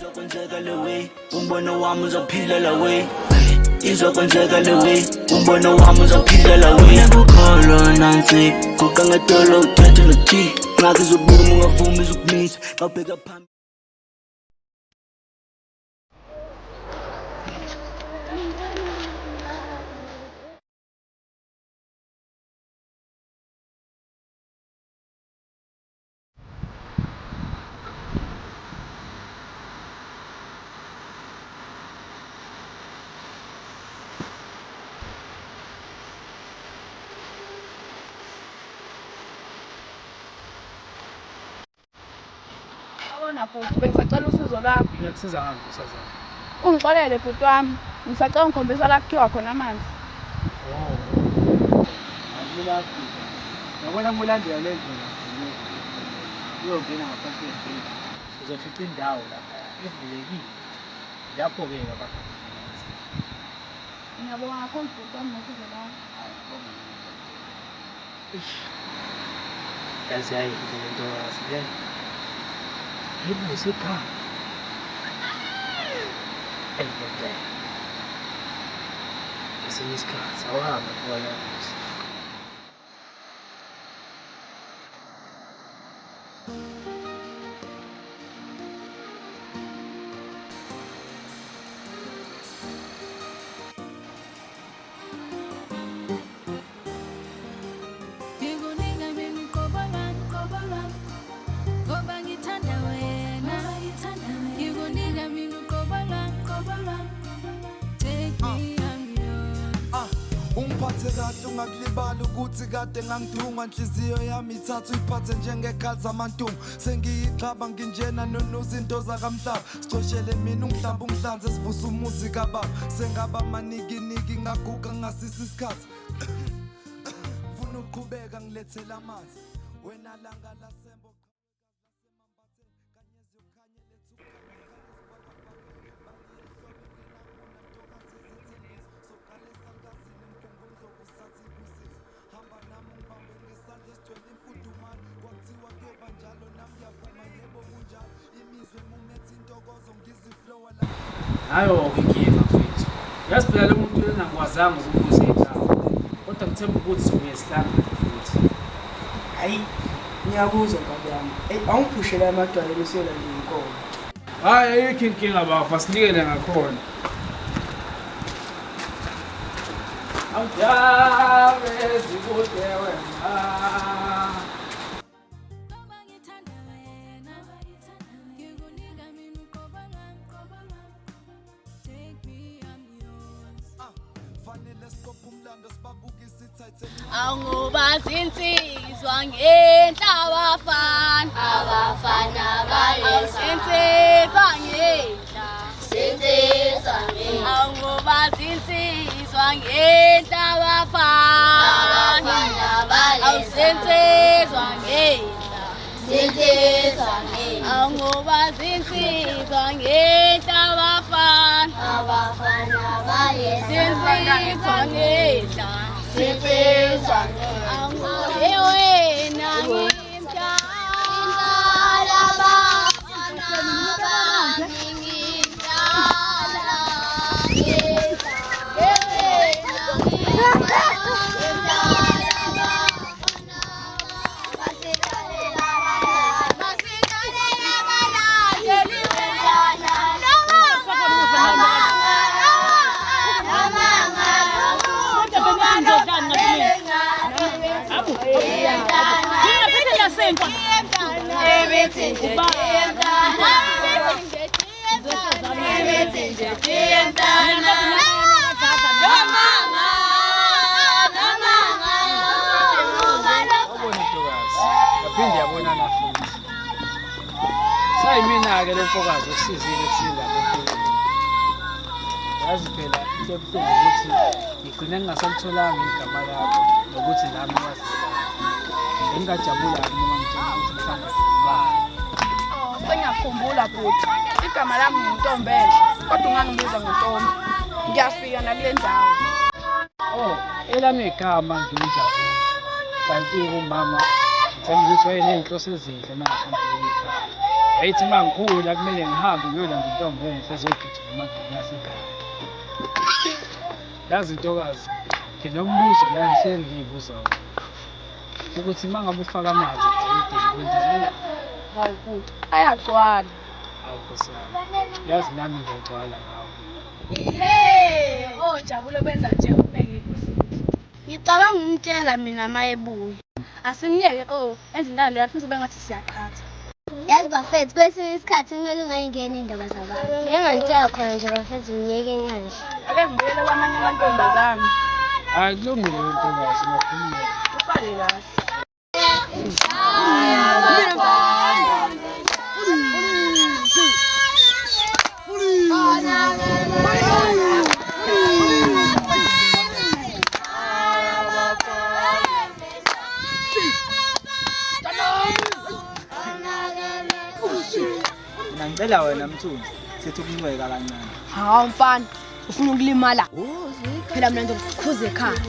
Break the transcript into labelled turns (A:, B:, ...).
A: Izokwenzeka le way, umbono wami uzophila la way. Izokwenzeka le way, umbono wami uzophila la way. Nekukholwa nansi, guqa ngadolo uthathe no G. Ngakho izobuma ungavumi izokumisa, ngawubheka phambili.
B: Futhi bengisacela usizo lakho.
C: Ngiyakusiza ngani usazana?
B: Ungixolele bhuti wami. Ngisacela ngikhombisa la kuthiwa khona amanzi.
C: Angilaphi. Yabona mulandela le ndlela. Uyongena ngaphansi kwesibhedlela. Uzofica indawo lapha evulekile. Lapho-ke abakho.
B: Ngiyabonga kakhulu bhuti wami ngosizo lakho.
C: Yazi ayikho lento yazi. Yebo usekhaya. Eyibona. Esinye isikhathi awuhamba kuwena.
D: Ungiphathe kahle ungakulibali ukuthi kade ngangidunga inhliziyo yami ithatha uyiphathe njengekhathi zamantungu sengiyixhaba nginjena nonuza into zakamhlaba sicoshele mina ungihlamba ungihlanze sivusa umuzika baba sengaba manikiniki ngaguga ngasisi isikhathi ufuna uqhubeka ngilethela amanzi wena langa lasembo
C: Hayo inkinga mfethu. Yazi phela lo muntu lena ngikwazanga ukubuza indaba. Kodwa ngithemba ukuthi sokuyesilanga futhi.
E: Hayi, ngiyakuzwa baba yami. Awungiphushela amadwala esiyela inkomo.
C: Hayi ayikho inkinga baba, sinikele ngakhona. Awujabe zikude wena.
F: Angubazi insizwa ngenhla abafana insizwa ngenhla angubazi insizwa ngenhla abafana insizwa ngenhla angubazi insizwa ngenhla abafana insizwa ngenhla
C: Yaphinde yabonana futhi. Sayimina-ke le mfokazi osizile kusinda empilweni. Yazi phela into ebuhlungu ukuthi ngigcine ngingasalutholanga igama lakho nokuthi nami ngiyazela. Bengingajabula-ke noma ngitshela ukuthi mhlawumbe sibani.
B: Sengiyakhumbula bhuti. Igama lami nguNtombela, kodwa ungangibiza ngoNtombi. Ngiyafika nakule ndawo.
C: Oh, elami igama ngilijabule. Kanti umama ngithemba ukuthi wayeney'nhloso ezinhle uma ngihamba ekhaya. Ayithi uma ngikhula kumele ngihambe ngiyolanda intombi enhle ezogijima ngasekhaya. Yazi intokazi, nginombuzo la ngisengiyibuza wona. Ukuthi uma ngabe ufaka amanzi edilidini kwenzenani?
B: Hayi futhi ayagcwala.
C: Hawu Nkosi yami, yazi nami ngiyagcwala ngawe.
B: Jabule benza nje ubengekho. Ngicabanga umtshela mina mayebuya. Asimnyeke endlini leyo futhi bengathi siyaqhatha.
G: Yazi bafethu kwesinye isikhathi kumele ungayingeni indaba zabantu. Ngingangitshela khona nje bafethu ngiyeke enyanja.
B: Ake ngibuyele kwamanye amantombazane.
C: Hayi kulungile intokazi ngakhuluma.
B: Ufale kahle.
E: Ngicela wena Mthunzi sithi ukuncweka kancane.
H: Hawu mfana ufuna ukulimala phela mina ngizokukhuza ekhaya